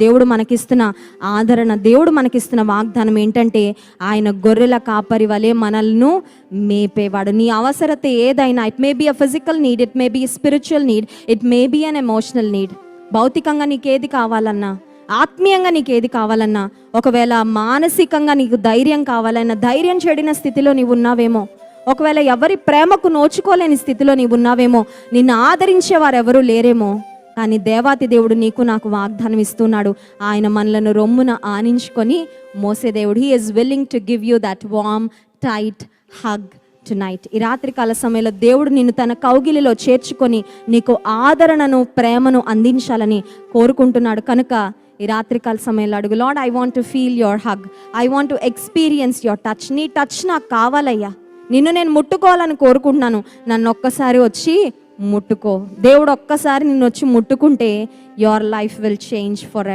దేవుడు మనకిస్తున్న ఆదరణ, దేవుడు మనకిస్తున్న వాగ్దానం ఏంటంటే ఆయన గొర్రెల కాపరి వలె మనల్ని మేపేవాడు. నీ అవసరత ఏదైనా, it may be a physical need, it may be spiritual need, it may be an emotional need. భౌతికంగా నీకేది కావాలన్నా, ఆత్మీయంగా నీకేది కావాలన్నా, ఒకవేళ మానసికంగా నీకు ధైర్యం కావాలన్నా, ధైర్యం చెడిన స్థితిలో నీవు ఉన్నావేమో, ఒకవేళ ఎవరి ప్రేమకు నోచుకోలేని స్థితిలో నీవు ఉన్నావేమో, నిన్ను ఆదరించే వారు ఎవరూ లేరేమో, కానీ దేవాతి దేవుడు నీకు నాకు వాగ్దానం ఇస్తున్నాడు. ఆయన మనలను రొమ్మున ఆనించుకొని మోసే దేవుడు. He is willing to give you that warm tight hug tonight. ఈ రాత్రికాల సమయంలో దేవుడు నిన్ను తన కౌగిలిలో చేర్చుకొని నీకు ఆదరణను, ప్రేమను అందించాలని కోరుకుంటున్నాడు. కనుక ఈ రాత్రికాల సమయంలో అడుగు, lord, I want to feel your hug, I want to experience your touch. నీ టచ్ నాకు కావాలయ్యా, నిన్ను నేను ముట్టుకోవాలని కోరుకుంటున్నాను, నన్ను ఒక్కసారి వచ్చి ముట్టుకో. దేవుడు ఒక్కసారి నిన్ను వచ్చి ముట్టుకుంటే your life will change for